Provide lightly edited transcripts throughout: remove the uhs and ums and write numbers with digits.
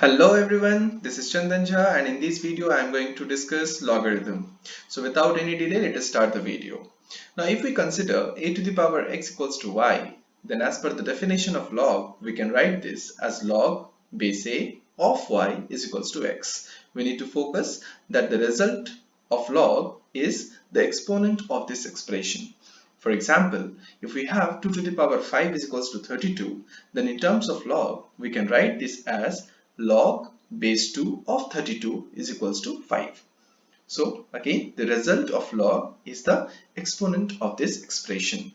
Hello everyone, this is Chandan Jha and in this video I am going to discuss logarithm. So without any delay, let us start the video. Now if we consider a to the power x equals to y, then as per the definition of log, we can write this as log base a of y is equals to x. We need to focus that the result of log is the exponent of this expression. For example, if we have 2 to the power 5 is equals to 32, then in terms of log, we can write this as log base 2 of 32 is equals to 5. So again, the result of log is the exponent of this expression.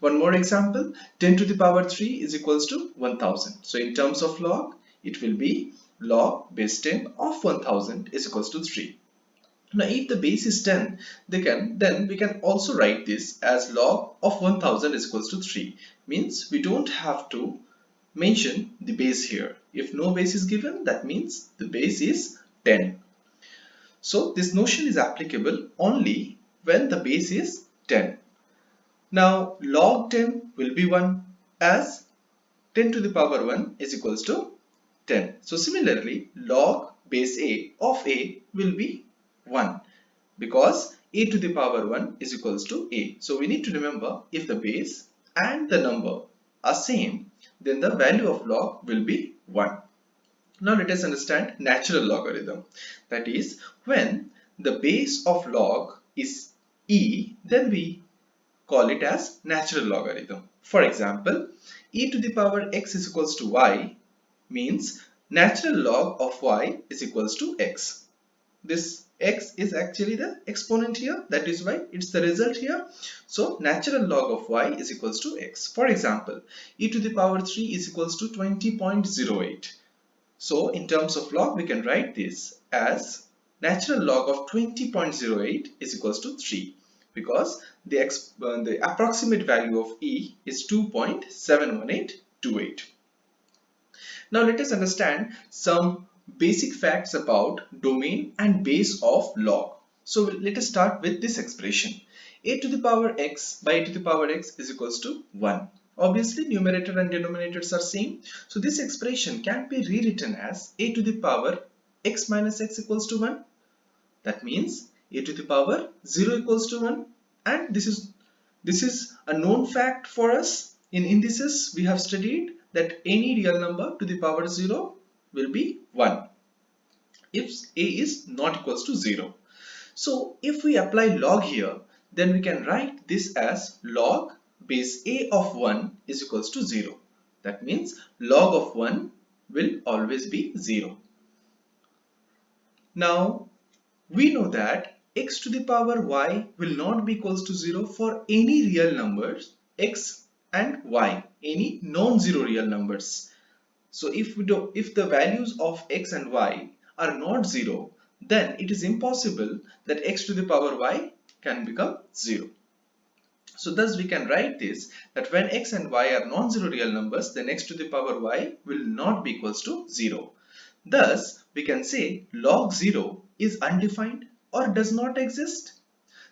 One more example, 10 to the power 3 is equals to 1000. So in terms of log, it will be log base 10 of 1000 is equals to 3. Now if the base is 10, then we can also write this as log of 1000 is equals to 3. Means we don't have to mention the base here. If no base is given, that means the base is 10. So this notion is applicable only when the base is 10. Now log 10 will be 1 as 10 to the power 1 is equals to 10. So similarly, log base a of a will be 1 because a to the power 1 is equals to a. So we need to remember, if the base and the number are same, then the value of log will be 1. Now let us understand natural logarithm. That is, when the base of log is e, then we call it as natural logarithm. For example, e to the power x is equals to y means natural log of y is equals to x. This x is actually the exponent here, that is why it's the result here. So natural log of y is equals to x. For example, e to the power 3 is equals to 20.08. So in terms of log, we can write this as natural log of 20.08 is equals to 3 because the approximate value of e is 2.71828. Now let us understand some basic facts about domain and base of log. So let us start with this expression. A to the power x by a to the power x is equals to 1. Obviously, numerator and denominators are same. So this expression can be rewritten as a to the power x minus x equals to 1. That means a to the power 0 equals to 1. And this is a known fact for us. In indices, we have studied that any real number to the power 0 will be 1 if a is not equals to 0. So if we apply log here, then we can write this as log base a of 1 is equals to 0. That means log of 1 will always be 0. Now we know that x to the power y will not be equals to 0 for any real numbers x and y, any non-zero real numbers. So if the values of x and y are not 0, then it is impossible that x to the power y can become 0. So thus we can write this that when x and y are non-zero real numbers, then x to the power y will not be equals to 0. Thus we can say log 0 is undefined or does not exist.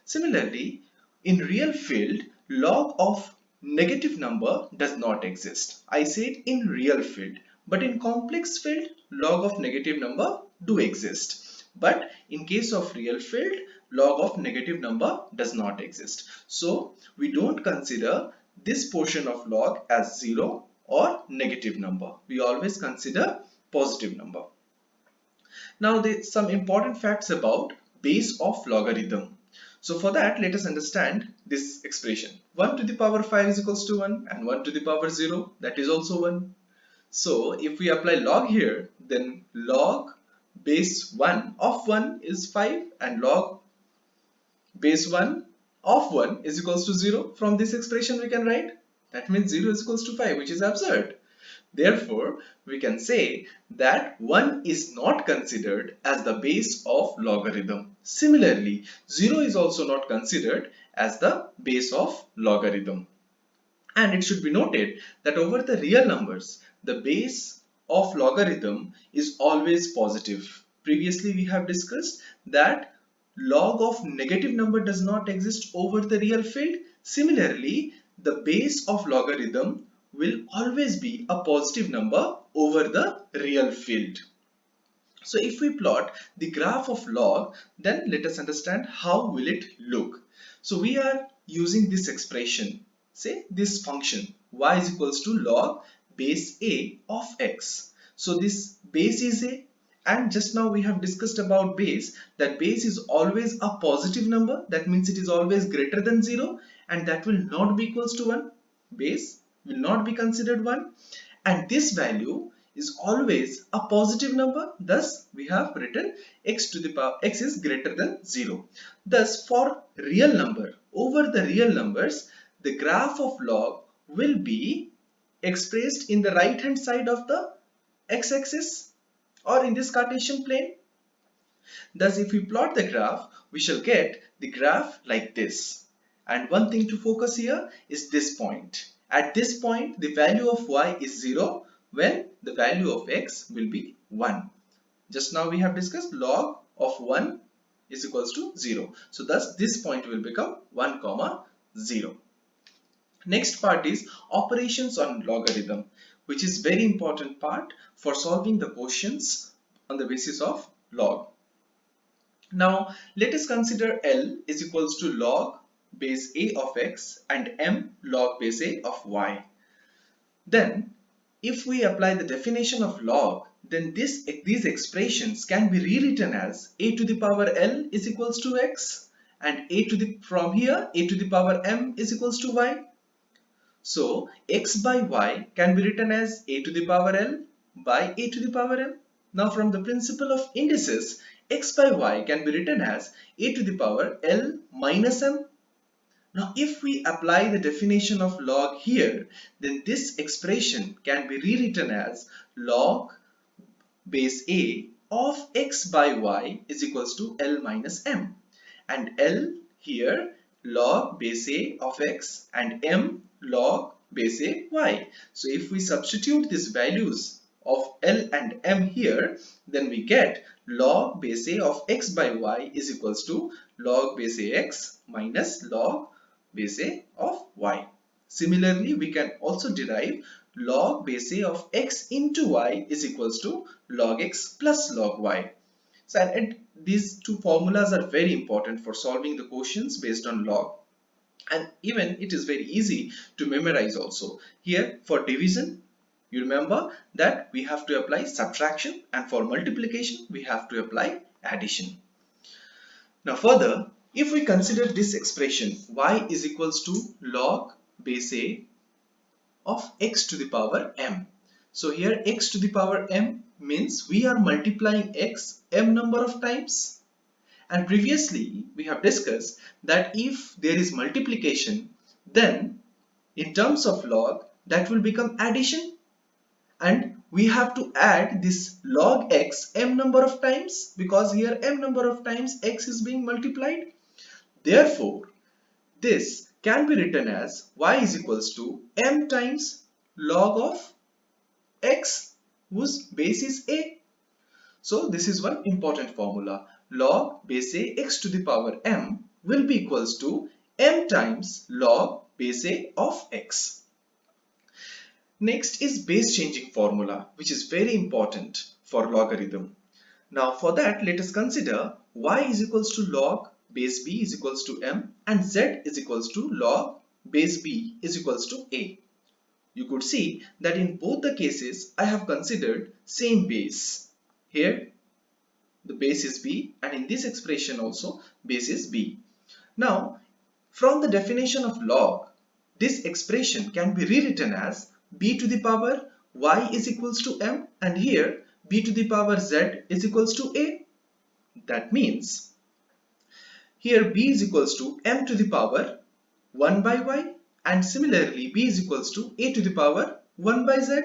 Similarly, in real field, log of negative number does not exist. I said in real field, but in complex field, log of negative number do exist. But in case of real field, log of negative number does not exist. So we don't consider this portion of log as 0 or negative number. We always consider positive number. Now there's some important facts about base of logarithm. So for that, let us understand this expression. 1 to the power 5 is equals to 1 and 1 to the power 0, that is also 1. So if we apply log here, then log base 1 of 1 is 5 and log base 1 of 1 is equals to 0. From this expression we can write that means 0 is equals to 5, which is absurd. Therefore, we can say that 1 is not considered as the base of logarithm. Similarly, 0 is also not considered as the base of logarithm. And it should be noted that over the real numbers, the base of logarithm is always positive. Previously, we have discussed that log of negative number does not exist over the real field. Similarly, the base of logarithm will always be a positive number over the real field. So if we plot the graph of log, then let us understand how will it look. So we are using this expression, say this function y is equals to log base a of x. So this base is a, and just now we have discussed about base, that base is always a positive number, that means it is always greater than 0, and that will not be equals to 1. Base will not be considered 1, and this value is always a positive number, thus we have written x to the power x is greater than 0. Thus for real number, over the real numbers, the graph of log will be expressed in the right hand side of the x-axis or in this Cartesian plane. Thus if we plot the graph, we shall get the graph like this. And one thing to focus here is this point. At this point, the value of y is 0 when the value of x will be 1. Just now we have discussed log of 1 is equals to 0. So thus this point will become 1 comma 0. Next part is operations on logarithm, which is very important part for solving the questions on the basis of log. Now let us consider L is equals to log base a of x and m log base a of y. Then if we apply the definition of log, then these expressions can be rewritten as a to the power L is equals to x, and from here a to the power m is equals to y. So x by y can be written as a to the power L by a to the power m. Now from the principle of indices, x by y can be written as a to the power L minus m. Now if we apply the definition of log here, then this expression can be rewritten as log base a of x by y is equals to L minus m. And L here log base a of x and m log base a y. So if we substitute these values of L and m here, then we get log base a of x by y is equals to log base a x minus log base a of y. Similarly, we can also derive log base a of x into y is equals to log x plus log y. So, and these two formulas are very important for solving the questions based on log. And even it is very easy to memorize also. Here for division, you remember that we have to apply subtraction, and for multiplication we have to apply addition. Now further, if we consider this expression y is equals to log base a of x to the power m. So here x to the power m means we are multiplying x m number of times. And previously we have discussed that if there is multiplication, then in terms of log that will become addition, and we have to add this log x m number of times because here m number of times x is being multiplied. Therefore, this can be written as y is equals to m times log of x whose base is a. So this is one important formula. Log base a x to the power m will be equals to m times log base a of x. Next is base changing formula, which is very important for logarithm. Now for that, let us consider y is equals to log base b is equals to m and z is equals to log base b is equals to a. You could see that in both the cases I have considered same base. Here the base is b, and in this expression also base is b. Now from the definition of log, this expression can be rewritten as b to the power y is equals to m, and here b to the power z is equals to a. That means here b is equals to m to the power 1 by y, and similarly b is equals to a to the power 1 by z.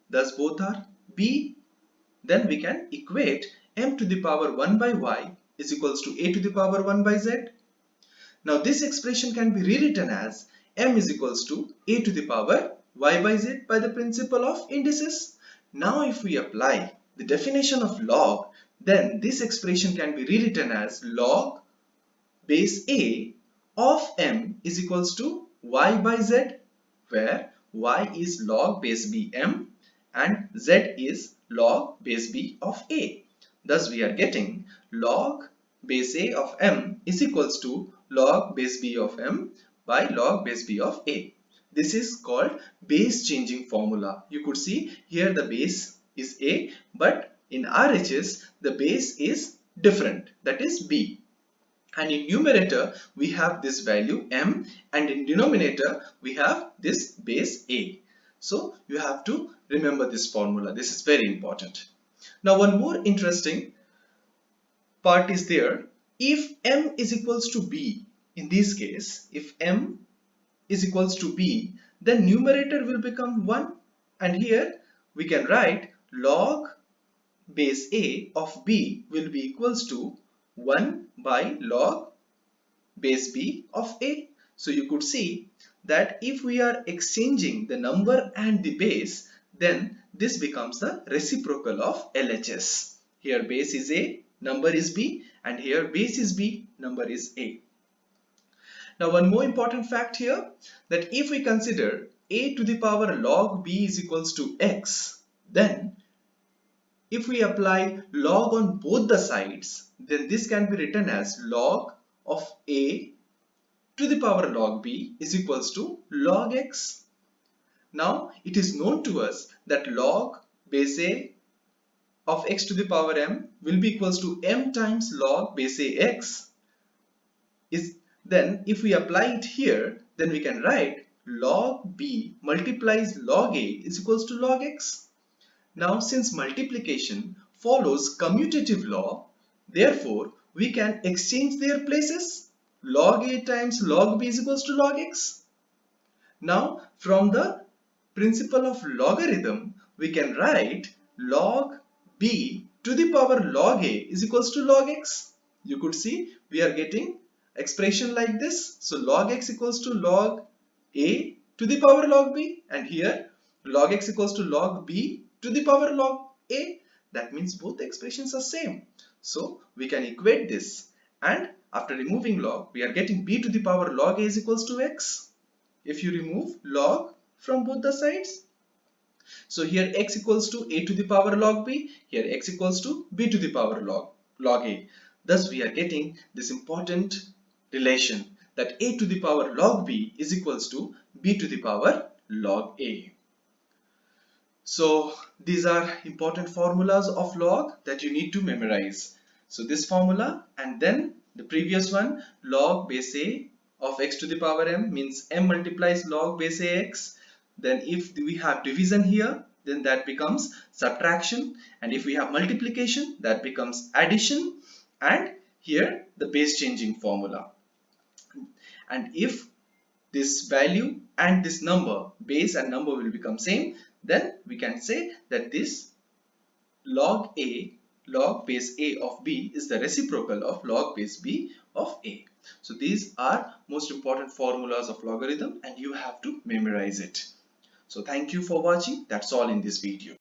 Thus both are b. Then we can equate m to the power 1 by y is equals to a to the power 1 by z. Now this expression can be rewritten as m is equals to a to the power y by z by the principle of indices. Now if we apply the definition of log, then this expression can be rewritten as log base a of m is equals to y by z, where y is log base b m and z is log base b of a. Thus we are getting log base a of m is equals to log base b of m by log base b of a. This is called base changing formula. You could see here the base is a, but in RHS the base is different, that is b. And in numerator we have this value m, and in denominator we have this base a. So you have to remember this formula. This is very important. Now one more interesting part is there. If m is equals to b, in this case if m is equals to b, then numerator will become 1, and here we can write log base a of b will be equals to 1 by log base b of a. So you could see that if we are exchanging the number and the base, then this becomes the reciprocal of LHS. Here base is a, number is b, and here base is b, number is a. Now one more important fact here, that if we consider a to the power log b is equals to x, then if we apply log on both the sides, then this can be written as log of a to the power log b is equals to log x. Now it is known to us that log base a of x to the power m will be equals to m times log base a x. Then if we apply it here, then we can write log b multiplies log a is equals to log x. Now since multiplication follows commutative law, therefore we can exchange their places. Log a times log b is equals to log x. Now from the principle of logarithm, we can write log b to the power log a is equals to log x. You could see we are getting expression like this. So log x equals to log a to the power log b, and here log x equals to log b to the power log a. That means both the expressions are same. So we can equate this, and after removing log, we are getting b to the power log a is equals to x. If you remove log from both the sides, so here x equals to a to the power log b, here x equals to b to the power log a. Thus we are getting this important relation that a to the power log b is equals to b to the power log a. So these are important formulas of log that you need to memorize. So this formula and then the previous one, log base a of x to the power m, means m multiplies log base a x. Then if we have division here, then that becomes subtraction, and if we have multiplication, that becomes addition, and here the base changing formula. And if this value and this number, base and number, will become same, then we can say that this log base a of b is the reciprocal of log base b of a. So these are most important formulas of logarithm, and you have to memorize it. So thank you for watching. That's all in this video.